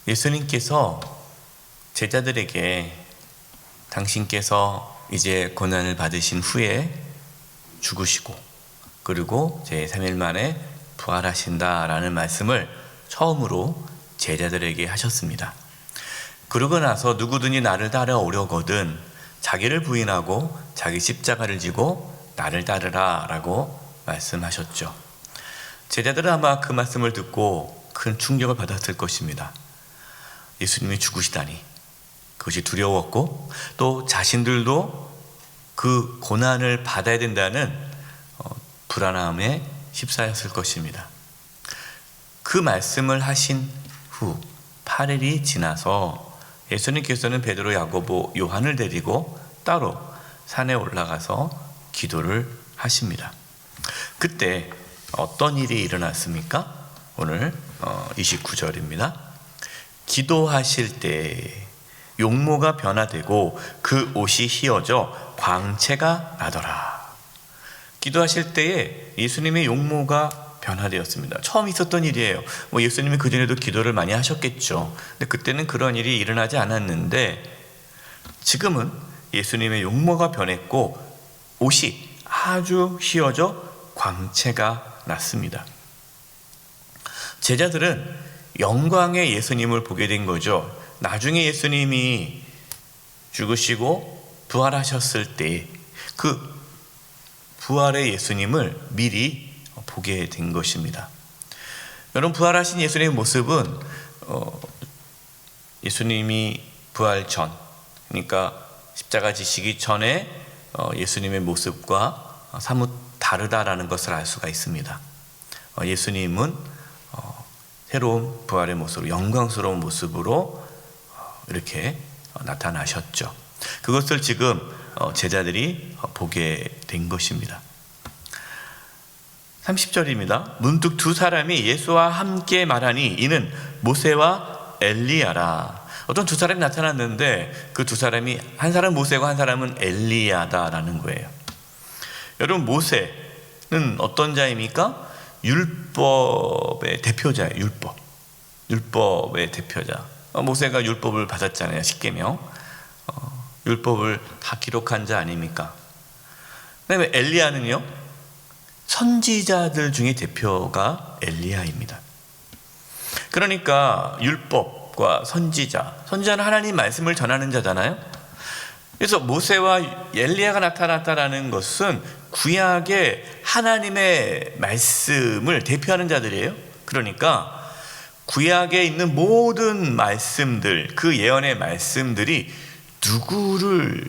예수님께서 제자들에게 당신께서 이제 고난을 받으신 후에 죽으시고 그리고 제3일 만에 부활하신다라는 말씀을 처음으로 제자들에게 하셨습니다. 그러고 나서 누구든지 나를 따라오려거든 자기를 부인하고 자기 십자가를 지고 나를 따르라 라고 말씀하셨죠. 제자들은 아마 그 말씀을 듣고 큰 충격을 받았을 것입니다. 예수님이 죽으시다니 그것이 두려웠고 또 자신들도 그 고난을 받아야 된다는 불안함에 휩싸였을 것입니다. 그 말씀을 하신 후 8일이 지나서 예수님께서는 베드로, 야고보, 요한을 데리고 따로 산에 올라가서 기도를 하십니다. 그때 어떤 일이 일어났습니까? 오늘 29절입니다. 기도하실 때 용모가 변화되고 그 옷이 휘어져 광채가 나더라. 기도하실 때에 예수님의 용모가 변화되었습니다. 처음 있었던 일이에요. 예수님이 그전에도 기도를 많이 하셨겠죠. 근데 그때는 그런 일이 일어나지 않았는데 지금은 예수님의 용모가 변했고 옷이 아주 휘어져 광채가 났습니다. 제자들은 영광의 예수님을 보게 된 거죠. 나중에 예수님이 죽으시고 부활하셨을 때 그 부활의 예수님을 미리 보게 된 것입니다. 여러분, 부활하신 예수님의 모습은 예수님이 부활 전, 그러니까 십자가 지시기 전에 예수님의 모습과 사뭇 다르다라는 것을 알 수가 있습니다. 예수님은 새로운 부활의 모습으로, 영광스러운 모습으로 이렇게 나타나셨죠. 그것을 지금 제자들이 보게 된 것입니다. 30절입니다. 문득 두 사람이 예수와 함께 말하니 이는 모세와 엘리야라. 어떤 두 사람이 나타났는데 그 두 사람이, 한 사람은 모세고 한 사람은 엘리야다라는 거예요. 여러분, 모세는 어떤 자입니까? 율법의 대표자예요. 율법의 대표자. 모세가 율법을 받았잖아요. 십계명. 율법을 다 기록한 자 아닙니까? 그다음에 엘리야는요, 선지자들 중에 대표가 엘리야입니다. 그러니까 율법과 선지자는 하나님 말씀을 전하는 자잖아요. 그래서 모세와 엘리야가 나타났다라는 것은 구약의 하나님의 말씀을 대표하는 자들이에요. 그러니까 구약에 있는 모든 말씀들, 그 예언의 말씀들이 누구를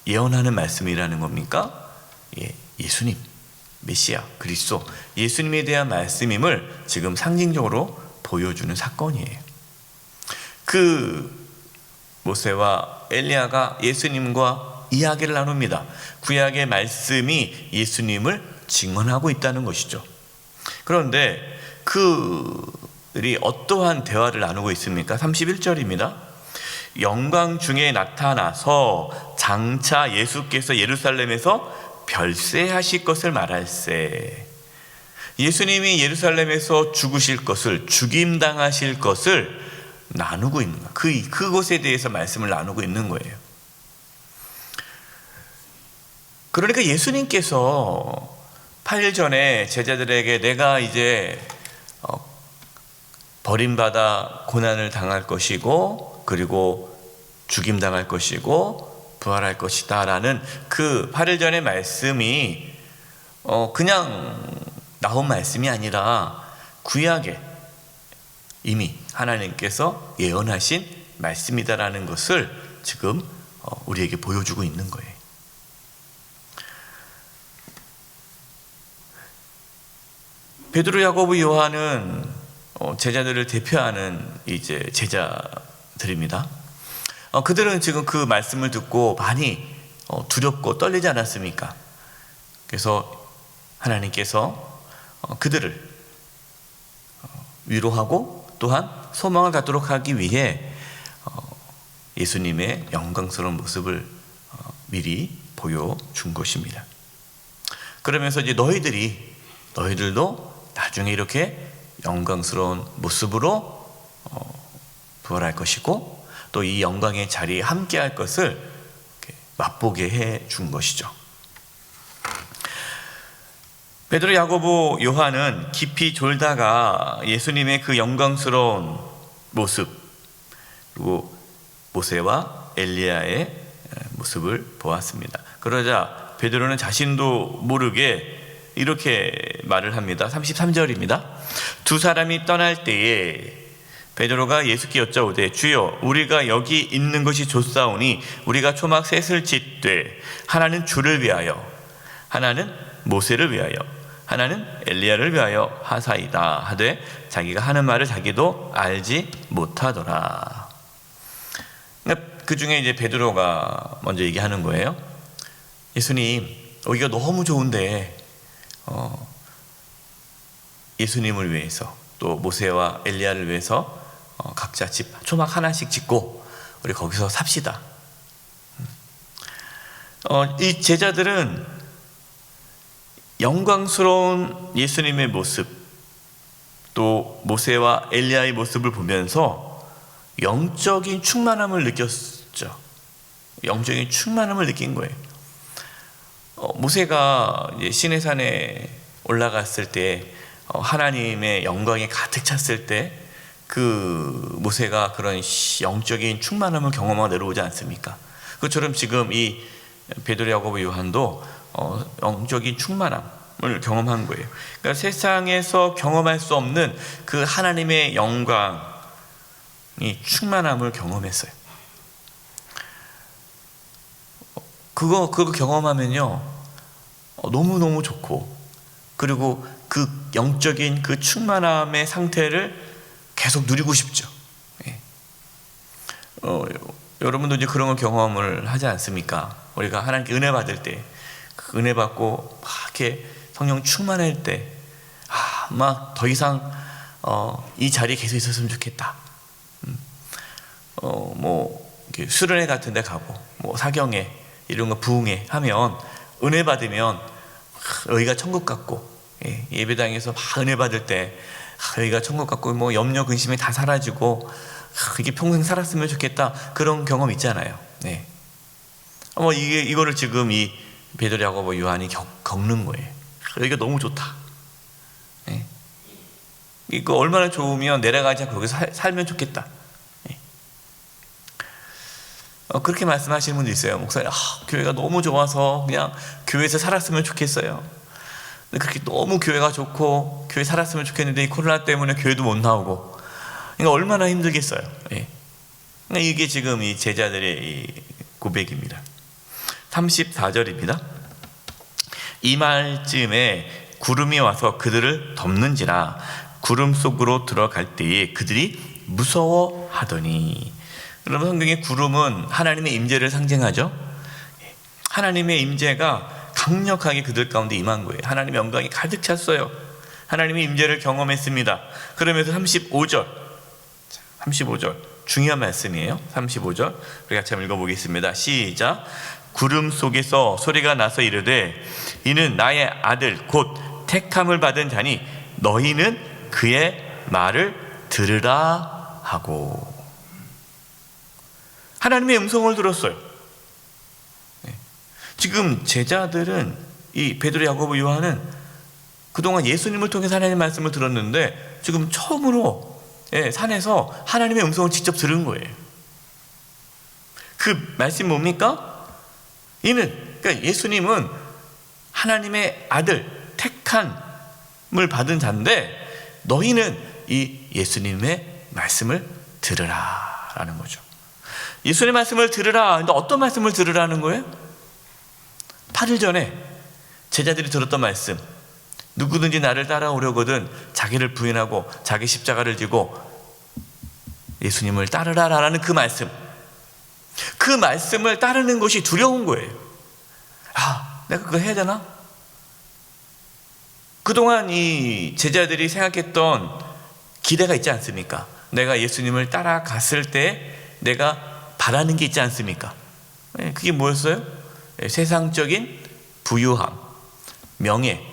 예언하는 말씀이라는 겁니까? 예수님, 메시아, 그리스도, 예수님에 대한 말씀임을 지금 상징적으로 보여주는 사건이에요. 그 모세와 엘리야가 예수님과 이야기를 나눕니다. 구약의 말씀이 예수님을 증언하고 있다는 것이죠. 그런데 그들이 어떠한 대화를 나누고 있습니까? 31절입니다. 영광 중에 나타나서 장차 예수께서 예루살렘에서 별세하실 것을 말할세. 예수님이 예루살렘에서 죽으실 것을, 죽임당하실 것을 나누고 있는 거예요. 그것에 대해서 말씀을 나누고 있는 거예요. 그러니까 예수님께서 8일 전에 제자들에게 내가 이제 버림받아 고난을 당할 것이고 그리고 죽임당할 것이고 부활할 것이다 라는 그 8일 전의 말씀이 그냥 나온 말씀이 아니라 구약에 이미 하나님께서 예언하신 말씀이다라는 것을 지금 우리에게 보여주고 있는 거예요. 베드로, 야고보, 요한은 제자들을 대표하는 이제 제자들입니다. 그들은 지금 그 말씀을 듣고 많이 두렵고 떨리지 않았습니까? 그래서 하나님께서 그들을 위로하고 또한 소망을 갖도록 하기 위해 예수님의 영광스러운 모습을 미리 보여준 것입니다. 그러면서 이제 너희들도 나중에 이렇게 영광스러운 모습으로 부활할 것이고 또 이 영광의 자리에 함께할 것을 맛보게 해준 것이죠. 베드로, 야고보, 요한은 깊이 졸다가 예수님의 그 영광스러운 모습, 그리고 모세와 엘리야의 모습을 보았습니다. 그러자 베드로는 자신도 모르게 이렇게 말을 합니다. 33절입니다. 두 사람이 떠날 때에 베드로가 예수께 여짜오되 주여 우리가 여기 있는 것이 좋사오니 우리가 초막 셋을 짓되 하나는 주를 위하여 하나는 모세를 위하여 하나는 엘리야를 위하여 하사이다 하되 자기가 하는 말을 자기도 알지 못하더라. 그 중에 이제 베드로가 먼저 얘기하는 거예요. 예수님, 여기가 너무 좋은데 예수님을 위해서 또 모세와 엘리야를 위해서 각자 집 초막 하나씩 짓고 우리 거기서 삽시다. 이 제자들은 영광스러운 예수님의 모습 또 모세와 엘리야의 모습을 보면서 영적인 충만함을 느꼈죠. 영적인 충만함을 느낀 거예요. 모세가 이제 시내산에 올라갔을 때 하나님의 영광이 가득 찼을 때 그 모세가 그런 영적인 충만함을 경험하고 내려오지 않습니까? 그처럼 지금 이 베드로, 야고보, 요한도 영적인 충만함을 경험한 거예요. 그러니까 세상에서 경험할 수 없는 그 하나님의 영광이 충만함을 경험했어요. 그거 경험하면요 너무너무 좋고, 그리고 그 영적인 그 충만함의 상태를 계속 누리고 싶죠. 여러분도 이제 그런 걸 경험을 하지 않습니까? 우리가 하나님께 은혜 받을 때, 그 은혜 받고 막 이렇게 성령 충만할 때, 막 더 이상 이 자리에 계속 있었으면 좋겠다. 뭐 수련회 같은 데 가고, 뭐 사경회 이런 거 부흥회 하면 은혜 받으면 여기가 천국 같고, 예배당에서 막 은혜 받을 때 여기가 천국 같고, 뭐 염려 근심이 다 사라지고 이게 평생 살았으면 좋겠다, 그런 경험 있잖아요. 이거를 지금 이 베드로, 야고보, 요한이 겪는 거예요. 여기가 너무 좋다. 이거 얼마나 좋으면 내려가지 않고 여기서 살면 좋겠다. 그렇게 말씀하시는 분도 있어요. 목사님, 교회가 너무 좋아서 그냥 교회에서 살았으면 좋겠어요. 근데 그렇게 너무 교회가 좋고 교회 살았으면 좋겠는데 이 코로나 때문에 교회도 못 나오고, 그러니까 얼마나 힘들겠어요. 그러니까 이게 지금 이 제자들의 이 고백입니다. 34절입니다. 이 말쯤에 구름이 와서 그들을 덮는지라 구름 속으로 들어갈 때에 그들이 무서워하더니. 여러분, 성경의 구름은 하나님의 임재를 상징하죠. 하나님의 임재가 강력하게 그들 가운데 임한 거예요. 하나님의 영광이 가득 찼어요. 하나님의 임재를 경험했습니다. 그러면서 35절 중요한 말씀이에요. 35절 우리 같이 한번 읽어보겠습니다. 시작. 구름 속에서 소리가 나서 이르되 이는 나의 아들 곧 택함을 받은 자니 너희는 그의 말을 들으라 하고. 하나님의 음성을 들었어요. 지금 제자들은, 이 베드로, 야고보, 요한은 그동안 예수님을 통해서 하나님의 말씀을 들었는데 지금 처음으로 산에서 하나님의 음성을 직접 들은 거예요. 그 말씀이 뭡니까? 그러니까 예수님은 하나님의 아들, 택함을 받은 자인데 너희는 이 예수님의 말씀을 들으라 라는 거죠. 예수님의 말씀을 들으라. 근데 어떤 말씀을 들으라는 거예요? 8일 전에 제자들이 들었던 말씀, 누구든지 나를 따라오려거든 자기를 부인하고 자기 십자가를 지고 예수님을 따르라라는 그 말씀, 그 말씀을 따르는 것이 두려운 거예요. 내가 그거 해야 되나? 그동안 이 제자들이 생각했던 기대가 있지 않습니까? 내가 예수님을 따라갔을 때 내가 바라는 게 있지 않습니까? 그게 뭐였어요? 세상적인 부유함, 명예,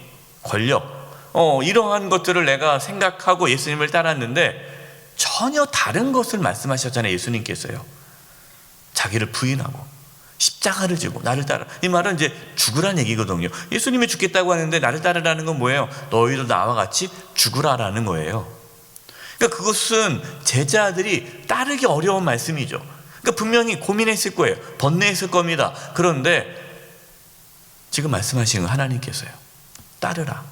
권력, 이러한 것들을 내가 생각하고 예수님을 따랐는데 전혀 다른 것을 말씀하셨잖아요. 예수님께서요. 자기를 부인하고 십자가를 지고 나를 따라. 이 말은 이제 죽으라는 얘기거든요. 예수님이 죽겠다고 하는데 나를 따르라는 건 뭐예요? 너희도 나와 같이 죽으라라는 거예요. 그러니까 그것은 제자들이 따르기 어려운 말씀이죠. 그러니까 분명히 고민했을 거예요. 번뇌했을 겁니다. 그런데 지금 말씀하시는 건 하나님께서요. 따르라.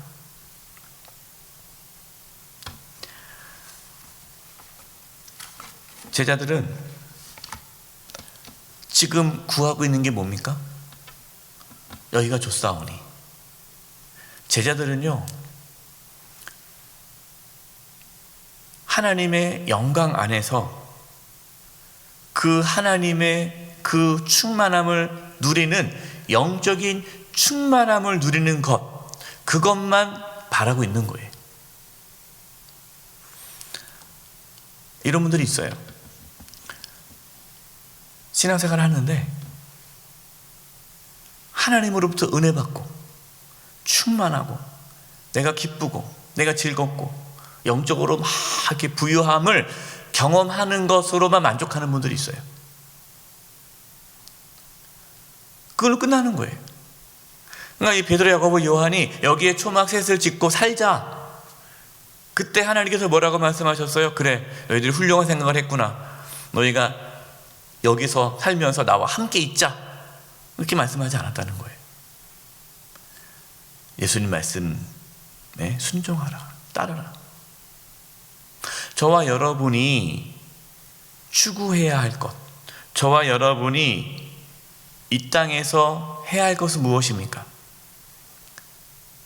제자들은 지금 구하고 있는 게 뭡니까? 여기가 좋사오니. 제자들은요, 하나님의 영광 안에서 그 하나님의 그 충만함을 누리는, 영적인 충만함을 누리는 것, 그것만 바라고 있는 거예요. 이런 분들이 있어요. 신앙생활을 하는데 하나님으로부터 은혜 받고 충만하고 내가 기쁘고 내가 즐겁고 영적으로 막 이렇게 부유함을 경험하는 것으로만 만족하는 분들이 있어요. 그걸로 끝나는 거예요. 그러니까 이 베드로, 야고보, 요한이 여기에 초막셋을 짓고 살자. 그때 하나님께서 뭐라고 말씀하셨어요? 그래, 너희들이 훌륭한 생각을 했구나. 너희가 여기서 살면서 나와 함께 있자. 이렇게 말씀하지 않았다는 거예요. 예수님 말씀에 순종하라, 따르라. 저와 여러분이 추구해야 할 것, 저와 여러분이 이 땅에서 해야 할 것은 무엇입니까?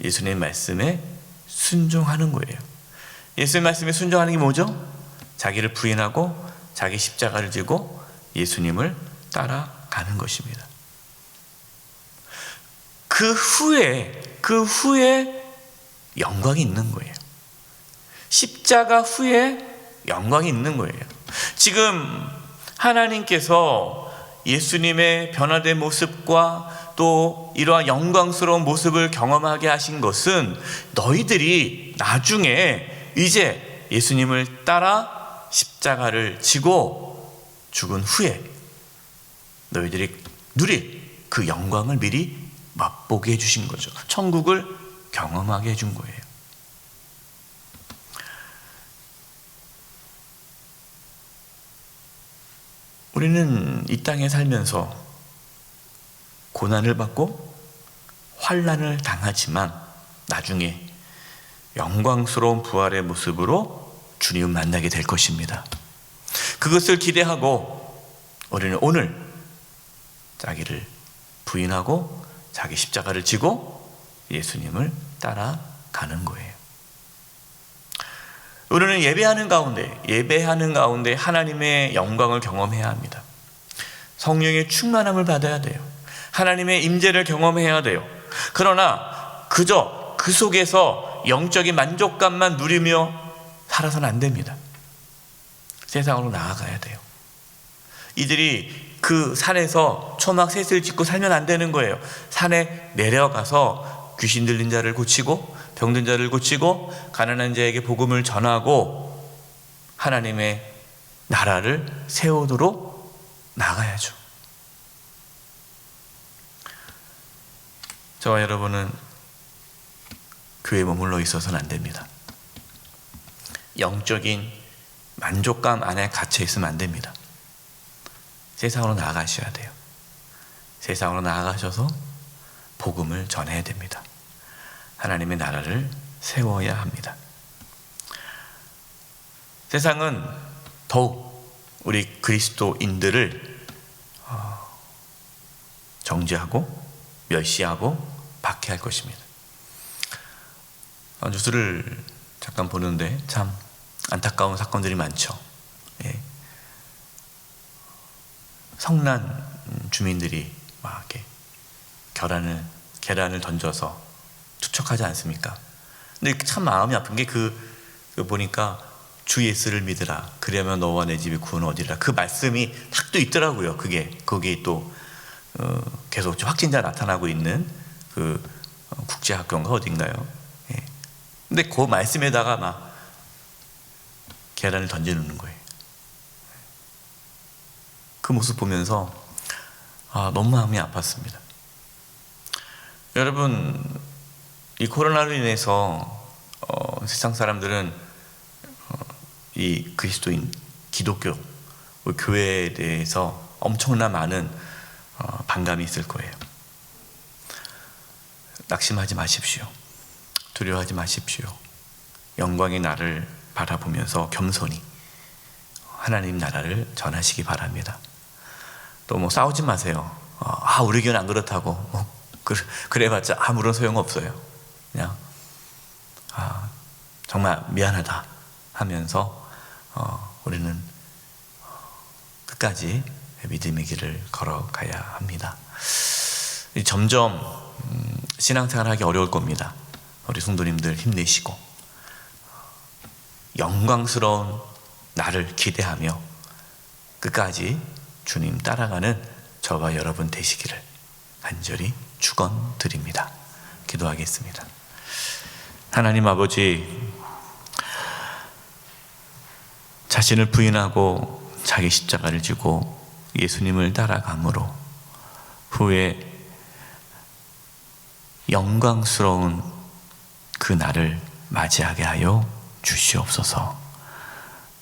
예수님 말씀에 순종하는 거예요. 예수님 말씀에 순종하는 게 뭐죠? 자기를 부인하고 자기 십자가를 지고 예수님을 따라가는 것입니다. 그 후에 영광이 있는 거예요. 십자가 후에 영광이 있는 거예요. 지금 하나님께서 예수님의 변화된 모습과 또 이러한 영광스러운 모습을 경험하게 하신 것은 너희들이 나중에 이제 예수님을 따라 십자가를 지고 죽은 후에 너희들이 누릴 그 영광을 미리 맛보게 해주신 거죠. 천국을 경험하게 해준 거예요. 우리는 이 땅에 살면서 고난을 받고 환난을 당하지만 나중에 영광스러운 부활의 모습으로 주님을 만나게 될 것입니다. 그것을 기대하고 우리는 오늘 자기를 부인하고 자기 십자가를 지고 예수님을 따라가는 거예요. 우리는 예배하는 가운데 하나님의 영광을 경험해야 합니다. 성령의 충만함을 받아야 돼요. 하나님의 임재를 경험해야 돼요. 그러나 그저 그 속에서 영적인 만족감만 누리며 살아서는 안 됩니다. 세상으로 나아가야 돼요. 이들이 그 산에서 초막셋을 짓고 살면 안 되는 거예요. 산에 내려가서 귀신 들린 자를 고치고 병든 자를 고치고 가난한 자에게 복음을 전하고 하나님의 나라를 세우도록 나가야죠. 저와 여러분은 교회에 머물러 있어서는 안 됩니다. 영적인 만족감 안에 갇혀 있으면 안 됩니다. 세상으로 나아가셔야 돼요. 세상으로 나아가셔서 복음을 전해야 됩니다. 하나님의 나라를 세워야 합니다. 세상은 더욱 우리 그리스도인들을 정죄하고 멸시하고 박해할 것입니다. 뉴스를 잠깐 보는데 참 안타까운 사건들이 많죠. 예. 성난 주민들이 막 이렇게 계란을 던져서 투척하지 않습니까? 근데 참 마음이 아픈 게 그 보니까 주 예수를 믿으라. 그러면 너와 내 집이 구원을 얻으리라. 그 말씀이 딱 또 있더라고요. 거기에 또 계속 확진자 나타나고 있는 그 국제학교인가 어딘가요? 예. 근데 그 말씀에다가 막 계란을 던져놓는 거예요. 그 모습 보면서 너무 마음이 아팠습니다. 여러분, 이 코로나로 인해서 세상 사람들은 이 그리스도인 기독교 교회에 대해서 엄청나 많은 반감이 있을 거예요. 낙심하지 마십시오. 두려워하지 마십시오. 영광의 나를 바라보면서 겸손히 하나님 나라를 전하시기 바랍니다. 또 뭐 싸우지 마세요. 우리 교회는 안 그렇다고 그래봤자 아무런 소용없어요. 그냥 정말 미안하다 하면서 우리는 끝까지 믿음의 길을 걸어가야 합니다. 점점 신앙생활하기 어려울 겁니다. 우리 성도님들 힘내시고 영광스러운 나를 기대하며 끝까지 주님 따라가는 저와 여러분 되시기를 간절히 축원드립니다. 기도하겠습니다. 하나님 아버지, 자신을 부인하고 자기 십자가를 지고 예수님을 따라감으로 후에 영광스러운 그 날을 맞이하게 하여 주시옵소서.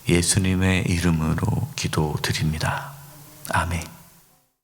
예수님의 이름으로 기도드립니다. 아멘.